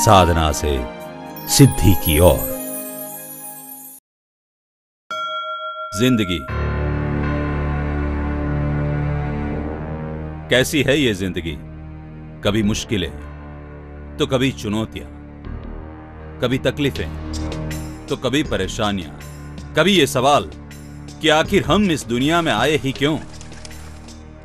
साधना से सिद्धि की ओर। जिंदगी कैसी है ये जिंदगी? कभी मुश्किलें तो कभी चुनौतियां, कभी तकलीफें तो कभी परेशानियां, कभी ये सवाल कि आखिर हम इस दुनिया में आए ही क्यों,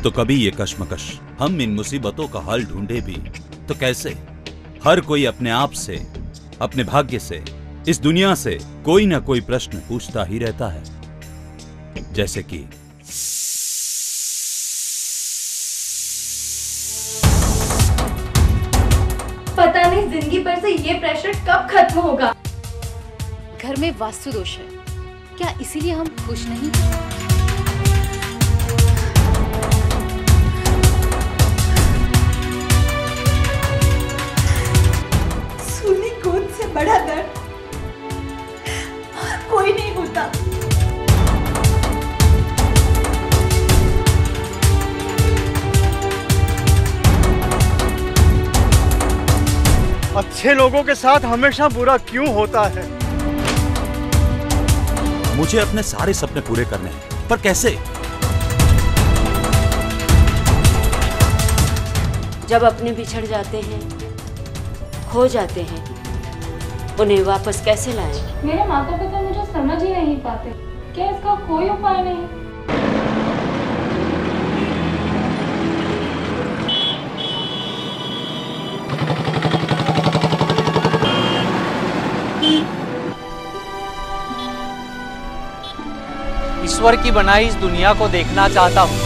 तो कभी ये कश्मकश हम इन मुसीबतों का हल ढूंढे भी तो कैसे। हर कोई अपने आप से, अपने भाग्य से, इस दुनिया से कोई ना कोई प्रश्न पूछता ही रहता है। जैसे कि पता नहीं जिंदगी पर से ये प्रेशर कब खत्म होगा। घर में वास्तु दोष है, क्या इसीलिए हम खुश नहीं? सूली गोद से बड़ा दर्द कोई नहीं होता। अच्छे लोगों के साथ हमेशा बुरा क्यों होता है? मुझे अपने सारे सपने पूरे करने हैं, पर कैसे? जब अपने बिछड़ जाते हैं, खो जाते हैं, उन्हें वापस कैसे लाएं? मेरे माता पिता मुझे समझ ही नहीं पाते। क्या इसका कोई उपाय नहीं? ईश्वर की बनाई इस दुनिया को देखना चाहता हूँ।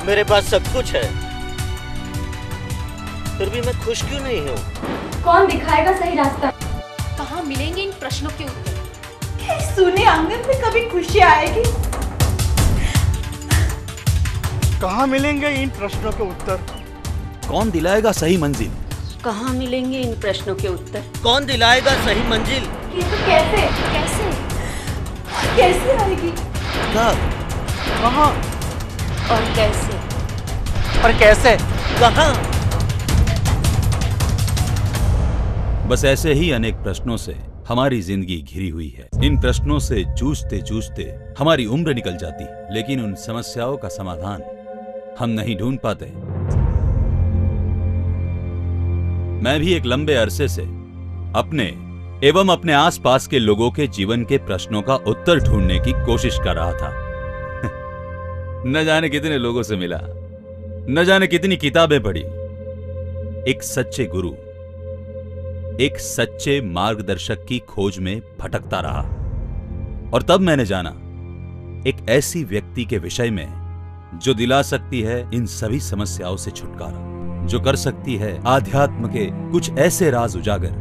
मेरे पास सब कुछ है, फिर भी मैं खुश क्यों नहीं हूँ? कौन दिखाएगा सही रास्ता? कहाँ मिलेंगे इन प्रश्नों के उत्तर? क्या इस सूने आंगन में कभी खुशी आएगी? कहाँ मिलेंगे इन प्रश्नों के उत्तर? कौन दिलाएगा सही मंजिल? कहाँ मिलेंगे इन प्रश्नों के उत्तर? कौन दिलाएगा सही मंजिल? ये तो कैसे कैसे? कैसे आएगी? कब? कहाँ? और कैसे? पर कैसे? कहाँ? बस ऐसे ही अनेक प्रश्नों से हमारी जिंदगी घिरी हुई है। इन प्रश्नों से जूझते जूझते हमारी उम्र निकल जाती है, लेकिन उन समस्याओं का समाधान हम नहीं ढूंढ पाते। मैं भी एक लंबे अरसे से अपने एवं अपने आसपास के लोगों के जीवन के प्रश्नों का उत्तर ढूंढने की कोशिश कर रहा था। न जाने कितने लोगों से मिला, न जाने कितनी किताबें पढ़ी। एक सच्चे गुरु, एक सच्चे मार्गदर्शक की खोज में भटकता रहा, और तब मैंने जाना एक ऐसी व्यक्ति के विषय में जो दिला सकती है इन सभी समस्याओं से छुटकारा, जो कर सकती है आध्यात्म के कुछ ऐसे राज उजागर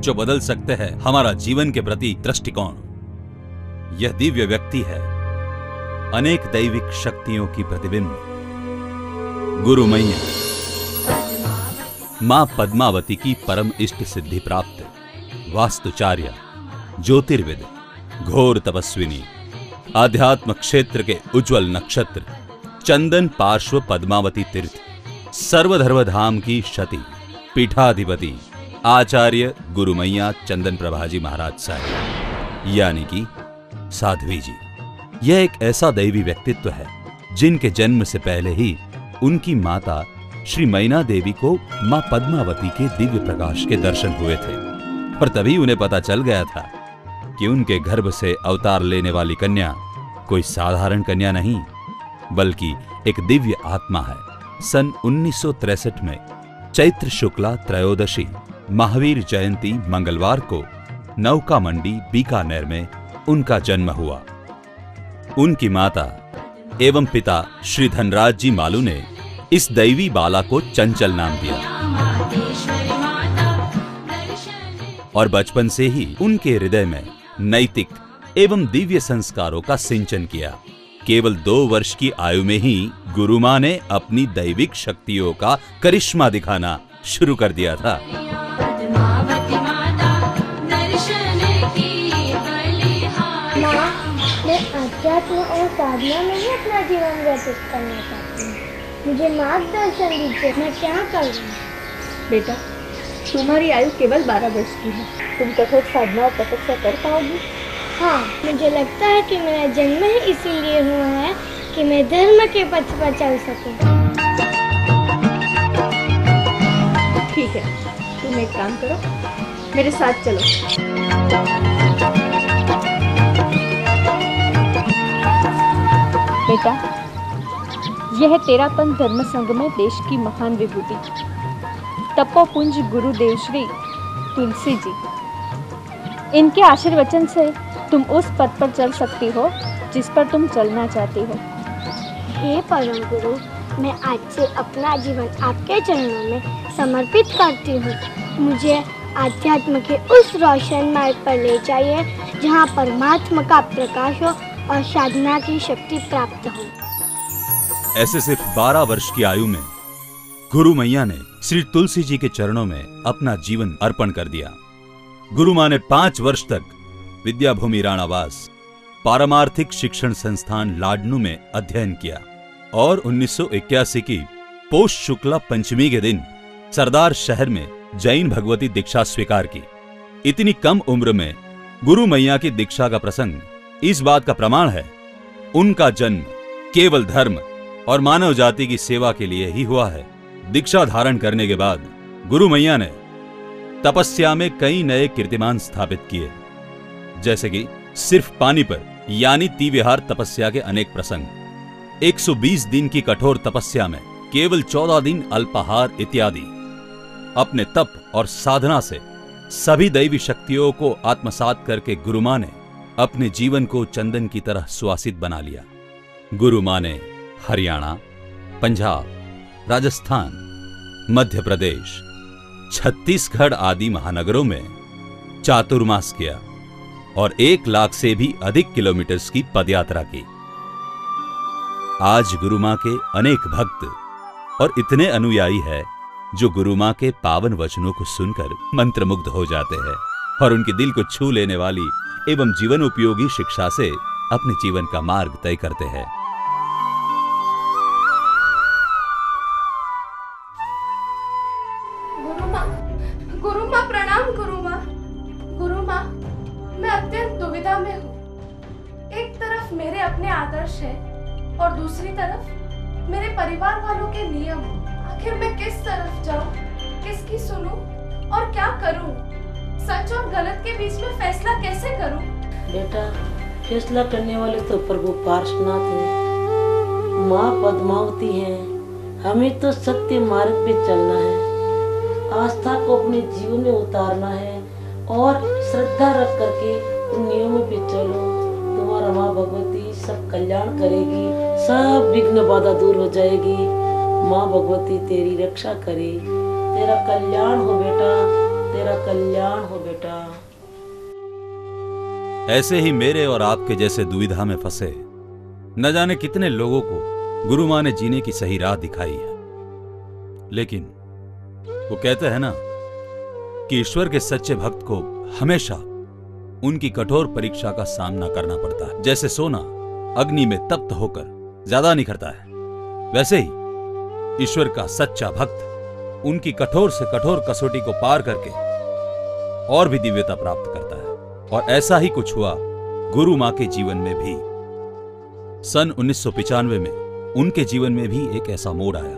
जो बदल सकते हैं हमारा जीवन के प्रति दृष्टिकोण। यह दिव्य व्यक्ति है अनेक दैविक शक्तियों की प्रतिबिंब, गुरु मैया, मां पद्मावती की परम इष्ट सिद्धि प्राप्त वास्तुचार्य, ज्योतिर्विद, घोर तपस्विनी, आध्यात्म क्षेत्र के उज्जवल नक्षत्र, चंदन पार्श्व पद्मावती तीर्थ, सर्वधर्म धाम की शती, पीठाधिपति आचार्य गुरु मैया चंदन प्रभाजी महाराज साहब, यानी कि साध्वी जी। यह एक ऐसा दैवी व्यक्तित्व है जिनके जन्म से पहले ही उनकी माता श्री मैना देवी को मां पद्मावती के दिव्य प्रकाश के दर्शन हुए थे, और तभी उन्हें पता चल गया था कि उनके गर्भ से अवतार लेने वाली कन्या कोई साधारण कन्या नहीं, बल्कि एक दिव्य आत्मा है। सन 1963 में चैत्र शुक्ला त्रयोदशी महावीर जयंती मंगलवार को नौका मंडी बीकानेर में उनका जन्म हुआ। उनकी माता एवं पिता श्री धनराज जी मालू ने इस दैवी बाला को चंचल नाम दिया, और बचपन से ही उनके हृदय में नैतिक एवं दिव्य संस्कारों का सिंचन किया। केवल 2 वर्ष की आयु में ही गुरु मां ने अपनी दैविक शक्तियों का करिश्मा दिखाना शुरू कर दिया था। मैं अध्यात्म और साधना में ही अपना जीवन व्यतीत करना चाहती हूँ। मुझे मार्गदर्शन दीजिए, मैं क्या करूँ? बेटा, तुम्हारी आयु केवल 12 वर्ष की है। तुम कठोर साधना और तपस्या कर पाओगी? हाँ, मुझे लगता है कि मेरा जन्म ही इसीलिए हुआ है कि मैं धर्म के पथ पर चल सकूं। ठीक है, तुम एक काम करो, मेरे साथ चलो। बेटा, यह तेरापन धर्म संघ में देश की महान विभूति तपोपुंज गुरुदेव श्री तुलसी जी, इनके आशीर्वचन से तुम उस पथ पर चल सकती हो जिस पर तुम चलना चाहती हो। हे परम गुरु, मैं आज से अपना जीवन आपके चरणों में समर्पित करती हूँ। मुझे आध्यात्म के उस रोशन मार्ग पर ले जाइए जहाँ परमात्मा का प्रकाश हो और साधना की शक्ति प्राप्त हो। ऐसे सिर्फ 12 वर्ष की आयु में गुरु मैया ने श्री तुलसी जी के चरणों में अपना जीवन अर्पण कर दिया। गुरु माँ ने 5 वर्ष तक विद्याभूमि राणावास पारमार्थिक शिक्षण संस्थान लाडनू में अध्ययन किया और 1981 की पौष शुक्ला पंचमी के दिन सरदार शहर में जैन भगवती दीक्षा स्वीकार की। इतनी कम उम्र में गुरु मैया की दीक्षा का प्रसंग इस बात का प्रमाण है, उनका जन्म केवल धर्म और मानव जाति की सेवा के लिए ही हुआ है। दीक्षा धारण करने के बाद गुरु मैया ने तपस्या में कई नए कीर्तिमान स्थापित किए, जैसे कि सिर्फ पानी पर यानी तिविहार तपस्या के अनेक प्रसंग, 120 दिन की कठोर तपस्या में केवल 14 दिन अल्पाहार इत्यादि। अपने तप और साधना से सभी दैवी शक्तियों को आत्मसात करके गुरु मां ने अपने जीवन को चंदन की तरह सुवासित बना लिया। गुरु मां ने हरियाणा, पंजाब, राजस्थान, मध्य प्रदेश, छत्तीसगढ़ आदि महानगरों में चातुर्मास किया और 1 लाख से भी अधिक किलोमीटर की पदयात्रा की। आज गुरु मां के अनेक भक्त और इतने अनुयायी है जो गुरु मां के पावन वचनों को सुनकर मंत्रमुग्ध हो जाते हैं और उनके दिल को छू लेने वाली एवं जीवन उपयोगी शिक्षा से अपने जीवन का मार्ग तय करते हैं। गुरु मां प्रणाम। गुरु मां, मैं अत्यंत दुविधा में हूँ। एक तरफ मेरे अपने आदर्श है और दूसरी तरफ मेरे परिवार वालों के नियम। आखिर मैं किस तरफ जाऊँ, किसकी सुनूं और क्या करूँ? सच और गलत के बीच में फैसला कैसे करूँ? बेटा, फैसला करने वाले तो प्रभु पार्श्वनाथ हैं, माँ पद्मावती हैं। हमें तो सत्य मार्ग पे चलना है, आस्था को अपने जीवन में उतारना है और श्रद्धा रख करके उन नियमों पे चलो। तुम्हारा माँ भगवती सब कल्याण करेगी, सब विघ्न बाधा दूर हो जाएगी। माँ भगवती तेरी रक्षा करे। तेरा कल्याण हो बेटा, तेरा कल्याण हो बेटा। ऐसे ही मेरे और आपके जैसे दुविधा में फंसे न जाने कितने लोगों को गुरु मां ने जीने की सही राह दिखाई है। लेकिन वो कहते हैं ना कि ईश्वर के सच्चे भक्त को हमेशा उनकी कठोर परीक्षा का सामना करना पड़ता है। जैसे सोना अग्नि में तप्त होकर ज्यादा निखरता है, वैसे ही ईश्वर का सच्चा भक्त उनकी कठोर से कठोर कसौटी को पार करके और भी दिव्यता प्राप्त करता है। और ऐसा ही कुछ हुआ गुरु मां के जीवन में भी। सन 1995 में उनके जीवन में भी एक ऐसा मोड़ आया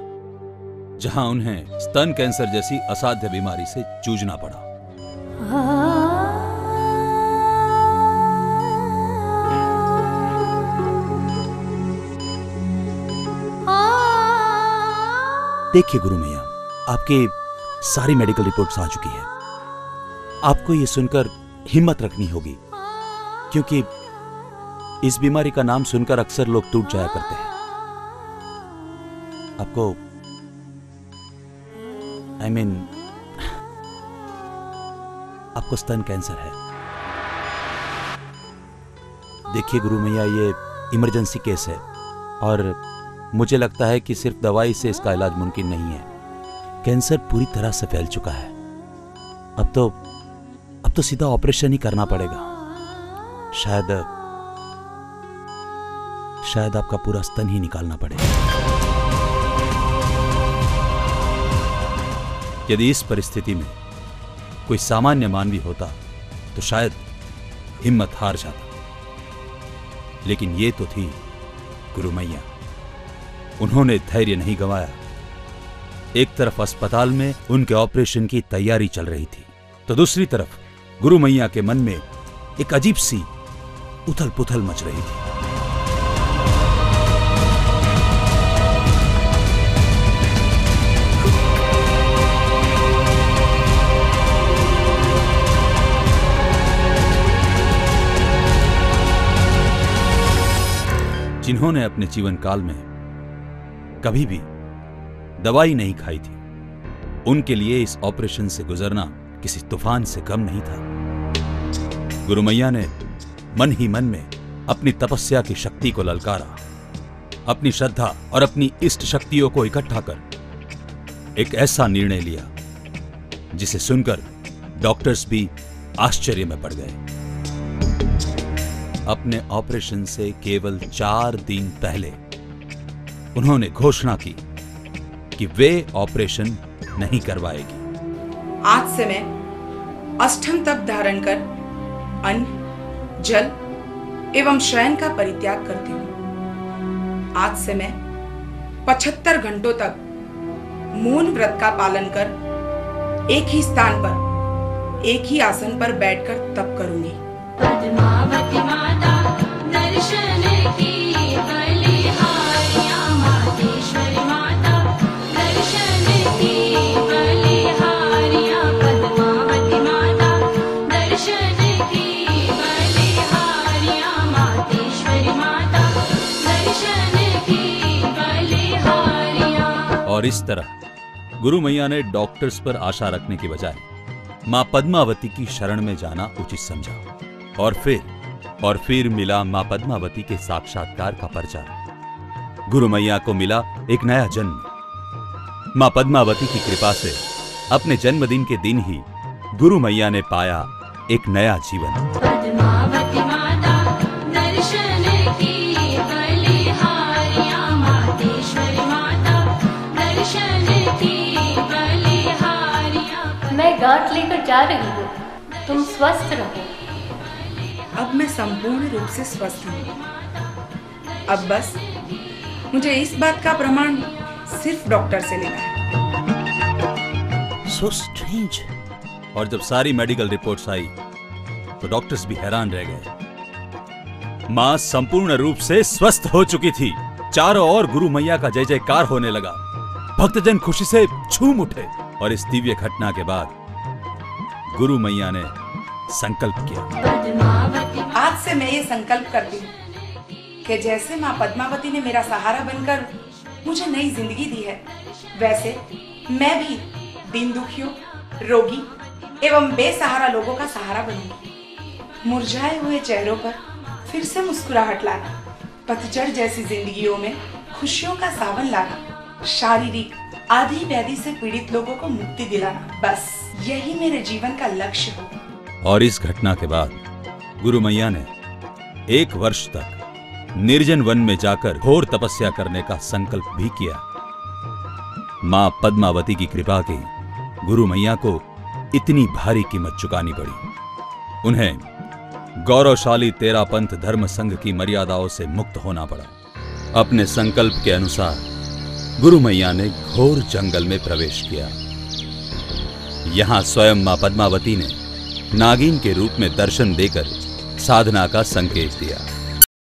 जहां उन्हें स्तन कैंसर जैसी असाध्य बीमारी से जूझना पड़ा। देखिए गुरु मैया, आपकी सारी मेडिकल रिपोर्ट्स आ चुकी है। आपको ये सुनकर हिम्मत रखनी होगी, क्योंकि इस बीमारी का नाम सुनकर अक्सर लोग टूट जाया करते हैं। आपको आपको स्तन कैंसर है। देखिए गुरु मैया, ये इमरजेंसी केस है और मुझे लगता है कि सिर्फ दवाई से इसका इलाज मुमकिन नहीं है। कैंसर पूरी तरह से फैल चुका है। अब तो सीधा ऑपरेशन ही करना पड़ेगा। शायद आपका पूरा स्तन ही निकालना पड़ेगा। यदि इस परिस्थिति में कोई सामान्य मानवी होता तो शायद हिम्मत हार जाता, लेकिन ये तो थी गुरु मैया। उन्होंने धैर्य नहीं गंवाया। एक तरफ अस्पताल में उनके ऑपरेशन की तैयारी चल रही थी, तो दूसरी तरफ गुरु मैया के मन में एक अजीब सी उथल पुथल मच रही थी। जिन्होंने अपने जीवन काल में कभी भी दवाई नहीं खाई थी, उनके लिए इस ऑपरेशन से गुजरना किसी तूफान से कम नहीं था। गुरु मैया ने मन ही मन में अपनी तपस्या की शक्ति को ललकारा, अपनी श्रद्धा और अपनी इष्ट शक्तियों को इकट्ठा कर एक ऐसा निर्णय लिया जिसे सुनकर डॉक्टर्स भी आश्चर्य में पड़ गए। अपने ऑपरेशन से केवल 4 दिन पहले उन्होंने घोषणा की कि वे ऑपरेशन नहीं करवाएगी। आज से मैं अष्टम तप धारण कर अन्न, जल एवं शयन का परित्याग करती हूँ। आज से मैं 75 घंटों तक मौन व्रत का पालन कर एक ही स्थान पर, एक ही आसन पर बैठकर तप करूंगी। पद्मावती माता दर्शन की बलिहारियां, मातेश्वरी माता दर्शन की बलिहारियां, पद्मावती माता दर्शन की बलिहारियां, मातेश्वरी माता दर्शन की बलिहारियां। और इस तरह गुरु मैया ने डॉक्टर्स पर आशा रखने की बजाय मां पद्मावती की शरण में जाना उचित समझा। और फिर मिला मां पद्मावती के साक्षात्कार का पर्चा। गुरु मैया को मिला एक नया जन्म। मां पद्मावती की कृपा से अपने जन्मदिन के दिन ही गुरु मैया ने पाया एक नया जीवन। पद्मावती माता दर्शन की बलिहारियां, मातेश्वरी माता दर्शन की बलिहारियां। मैं गांठ लेकर जा रही हूँ, तुम स्वस्थ रहो। अब मैं संपूर्ण रूप से स्वस्थ हूँ। अब बस मुझे इस बात का प्रमाण सिर्फ डॉक्टर से लेना है। So strange। और जब सारी मेडिकल रिपोर्ट्स आई तो डॉक्टर्स भी हैरान रह गए। मां संपूर्ण रूप से स्वस्थ हो चुकी थी। चारों ओर गुरु मैया का जय जयकार होने लगा। भक्तजन खुशी से झूम उठे। और इस दिव्य घटना के बाद गुरु मैया ने संकल्प किया। आज से मैं ये संकल्प करती हूँ कि जैसे माँ पद्मावती ने मेरा सहारा बनकर मुझे नई जिंदगी दी है, वैसे मैं भी दीन दुखियों, रोगी एवं बेसहारा लोगों का सहारा बनूंगी। मुरझाए हुए चेहरों पर फिर से मुस्कुराहट लाना, पतझड़ जैसी जिंदगियों में खुशियों का सावन लाना, शारीरिक आदि व्याधि से पीड़ित लोगों को मुक्ति दिलाना, बस यही मेरे जीवन का लक्ष्य हो। और इस घटना के बाद गुरु मैया ने 1 वर्ष तक निर्जन वन में जाकर घोर तपस्या करने का संकल्प भी किया। मां पद्मावती की कृपा की गुरु मैया को इतनी भारी कीमत चुकानी पड़ी। उन्हें गौरवशाली तेरापंथ धर्म संघ की मर्यादाओं से मुक्त होना पड़ा। अपने संकल्प के अनुसार गुरु मैया ने घोर जंगल में प्रवेश किया। यहां स्वयं मां पद्मावती ने नागिन के रूप में दर्शन देकर साधना का संकेत दिया।